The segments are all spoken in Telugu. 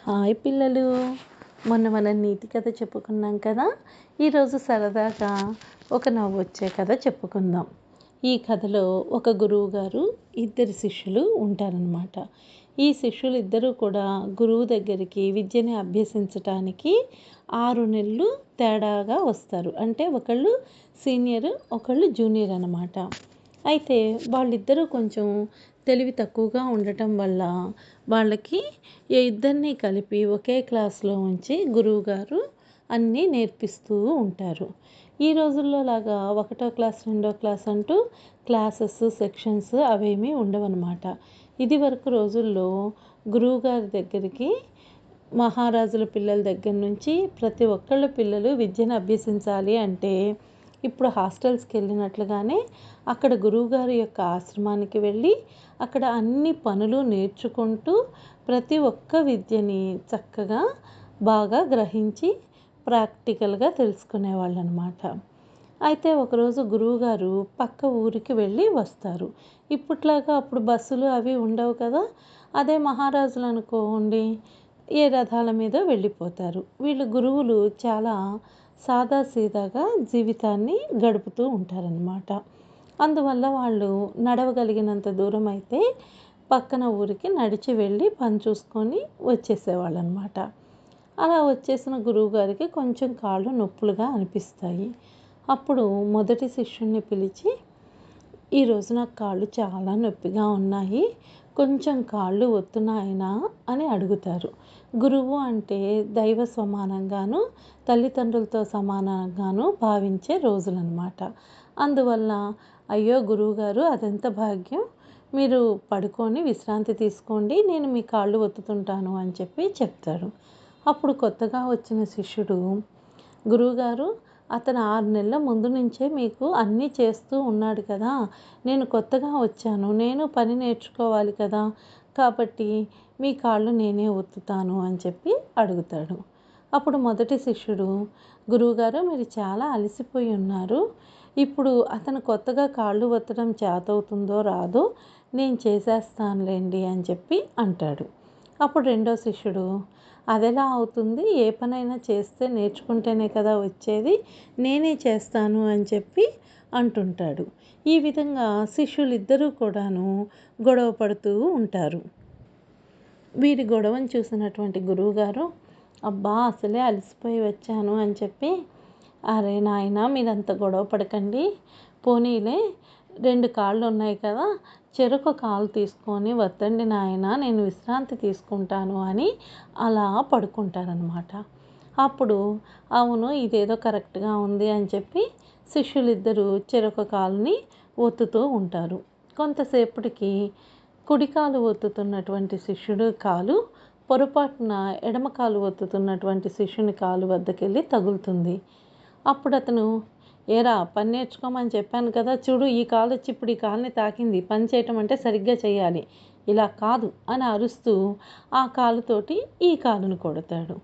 హాయ్ పిల్లలు. మొన్న మనం నీతి కథ చెప్పుకున్నాం కదా. ఈరోజు సరదాగా ఒక నవ్వొచ్చే కథ చెప్పుకుందాం. ఈ కథలో ఒక గురువు గారు, ఇద్దరు శిష్యులు ఉంటారనమాట. ఈ శిష్యులు ఇద్దరూ కూడా గురువు దగ్గరికి విద్యని అభ్యసించటానికి 6 నెలలు తేడాగా వస్తారు. అంటే ఒకళ్ళు సీనియర్, ఒకళ్ళు జూనియర్ అనమాట. అయితే వాళ్ళిద్దరూ కొంచెం తెలివి తక్కువగా ఉండటం వల్ల వాళ్ళకి ఇద్దరిని కలిపి ఒకే క్లాస్లో ఉంచి గురువుగారు అన్నీ నేర్పిస్తూ ఉంటారు. ఈ రోజుల్లో లాగా 1వ క్లాస్ 2వ క్లాస్ అంటూ క్లాసెస్ సెక్షన్స్ అవేమీ ఉండవన్నమాట. ఇది వరకు రోజుల్లో గురువుగారి దగ్గరికి మహారాజుల పిల్లల దగ్గర నుంచి ప్రతి ఒక్కళ్ళ పిల్లలు విద్యను అభ్యసించాలి అంటే ఇప్పుడు హాస్టల్స్కి వెళ్ళినట్లుగానే అక్కడ గురువుగారి యొక్క ఆశ్రమానికి వెళ్ళి అక్కడ అన్ని పనులు నేర్చుకుంటూ ప్రతి ఒక్క విద్యని చక్కగా బాగా గ్రహించి ప్రాక్టికల్గా తెలుసుకునేవాళ్ళు అనమాట. అయితే ఒకరోజు గురువుగారు పక్క ఊరికి వెళ్ళి వస్తారు. ఇప్పట్లాగా అప్పుడు బస్సులు అవి ఉండవు కదా. అదే మహారాజులు అనుకోండి, ఏ రథాల మీద వెళ్ళిపోతారు. వీళ్ళు గురువులు చాలా సాదాసీదాగా జీవితాన్ని గడుపుతూ ఉంటారనమాట. అందువల్ల వాళ్ళు నడవగలిగినంత దూరం అయితే పక్కన ఊరికి నడిచి వెళ్ళి పని చూసుకొని వచ్చేసేవాళ్ళు అనమాట. అలా వచ్చేసిన గురువుగారికి కొంచెం కాళ్ళు నొప్పులుగా అనిపిస్తాయి. అప్పుడు మొదటి శిష్యుణ్ణి పిలిచి, ఈరోజు నాకు కాళ్ళు చాలా నొప్పిగా ఉన్నాయి, కొంచెం కాళ్ళు ఒత్తున్నాయనా అని అడుగుతారు. గురువు అంటే దైవ సమానంగాను తల్లిదండ్రులతో సమానంగాను భావించే రోజులన్నమాట. అందువల్ల అయ్యో గురువుగారు అదెంత భాగ్యం, మీరు పడుకొని విశ్రాంతి తీసుకోండి, నేను మీ కాళ్ళు ఒత్తుతుంటాను అని చెప్పి చెప్తాడు. అప్పుడు కొత్తగా వచ్చిన శిష్యుడు, గురువుగారు అతను 6 నెలల ముందు నుంచే మీకు అన్నీ చేస్తూ ఉన్నాడు కదా, నేను కొత్తగా వచ్చాను, నేను పని నేర్చుకోవాలి కదా, కాబట్టి మీ కాళ్ళు నేనే ఒత్తుతాను అని చెప్పి అడుగుతాడు. అప్పుడు మొదటి శిష్యుడు, గురువుగారు మీరు చాలా అలసిపోయి ఉన్నారు, ఇప్పుడు అతను కొత్తగా కాళ్ళు ఒత్తడం చేతవుతుందో రాదో నేను చేసేస్తానులేండి అని చెప్పి అంటాడు. అప్పుడు రెండో శిష్యుడు, అదెలా అవుతుంది, ఏ పనైనా చేస్తే నేర్చుకుంటేనే కదా వచ్చేది, నేనే చేస్తాను అని చెప్పి అంటుంటాడు. ఈ విధంగా శిష్యులిద్దరూ కూడాను గొడవ పడుతూ ఉంటారు. వీరి గొడవను చూసినటువంటి గురువుగారు, అబ్బా అసలే అలసిపోయి వచ్చాను అని చెప్పి, అరే నాయనా మీరంత గొడవ పడకండి, పోనీలే 2 కాళ్ళు ఉన్నాయి కదా, చెరొక కాలు తీసుకొని వత్తండి నాయన, నేను విశ్రాంతి తీసుకుంటాను అని అలా పడుకుంటారనమాట. అప్పుడు అవును ఇదేదో కరెక్ట్గా ఉంది అని చెప్పి శిష్యులిద్దరూ చెరొక కాలుని ఒత్తుతూ ఉంటారు. కొంతసేపటికి కుడికాలు ఒత్తుతున్నటువంటి శిష్యుడు కాలు పొరపాటున ఎడమ కాలు ఒత్తుతున్నటువంటి శిష్యుని కాలు వద్దకెళ్ళి తగులుతుంది. అప్పుడు అతను, ఏరా పని నేర్చుకోమని చెప్పాను కదా, చూడు ఈ కాలు వచ్చి ఇప్పుడు ఈ కాలుని తాకింది, పని చేయటం అంటే సరిగ్గా చేయాలి, ఇలా కాదు అని అరుస్తూ ఆ కాలుతోటి ఈ కాలును కొడతాడు.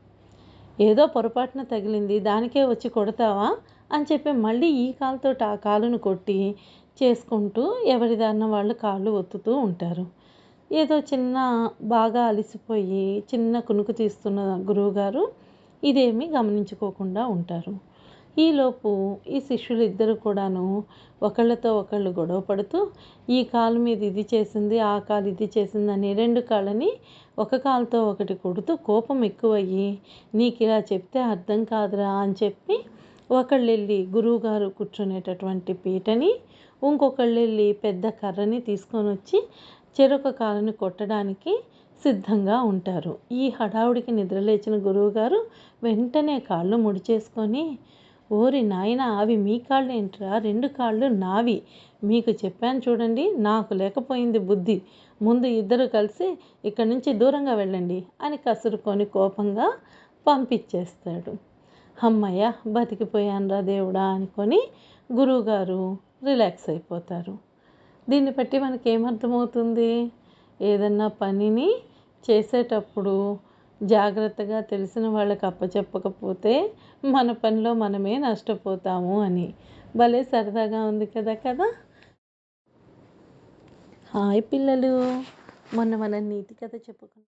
ఏదో పొరపాటున తగిలింది దానికే వచ్చి కొడతావా అని చెప్పి మళ్ళీ ఈ కాలుతోటి ఆ కాలును కొట్టి చేసుకుంటూ ఎవరిదారిన వాళ్ళు కాళ్ళు ఒత్తుతూ ఉంటారు. ఏదో బాగా అలసిపోయి చిన్న కునుకు తీస్తున్న గురువుగారు ఇదేమీ గమనించుకోకుండా ఉంటారు. ఈలోపు ఈ శిష్యులు ఇద్దరు కూడాను ఒకళ్ళతో ఒకళ్ళు గొడవ పడుతూ ఈ కాలు మీద ఇది చేసింది, ఆ కాలు ఇది చేసిందని 2 కాళ్ళని ఒక కాలుతో ఒకటి కొడుతూ కోపం ఎక్కువయ్యి, నీకు ఇలా చెప్తే అర్థం కాదురా అని చెప్పి ఒకళ్ళు వెళ్ళి గురువుగారు కూర్చునేటటువంటి పీటని, ఇంకొకళ్ళు వెళ్ళి పెద్ద కర్రని తీసుకొని వచ్చి చెరొక కాలుని కొట్టడానికి సిద్ధంగా ఉంటారు. ఈ హడావుడికి నిద్రలేచిన గురువుగారు వెంటనే కాళ్ళు ముడిచేసుకొని, ఓరి నాయన అవి మీ కాళ్ళు ఏంట్రా, 2 కాళ్ళు నావి, మీకు చెప్పాను చూడండి, నాకు లేకపోయింది బుద్ధి, ముందు ఇద్దరు కలిసి ఇక్కడి నుంచి దూరంగా వెళ్ళండి అని కసురుకొని కోపంగా పంపించేస్తాడు. అమ్మయ్య బతికిపోయానురా దేవుడా అనుకొని గురువుగారు రిలాక్స్ అయిపోతారు. దీన్ని బట్టి మనకేమర్థమవుతుంది, ఏదన్నా పనిని చేసేటప్పుడు జాగ్రత్తగా తెలిసిన వాళ్ళకి అప్పచెప్పకపోతే మన పనిలో మనమే నష్టపోతాము అని. భలే సరదాగా ఉంది కదా. హాయ్ పిల్లలు, మొన్న మనం నీతి కథ చెప్పుకున్నాం.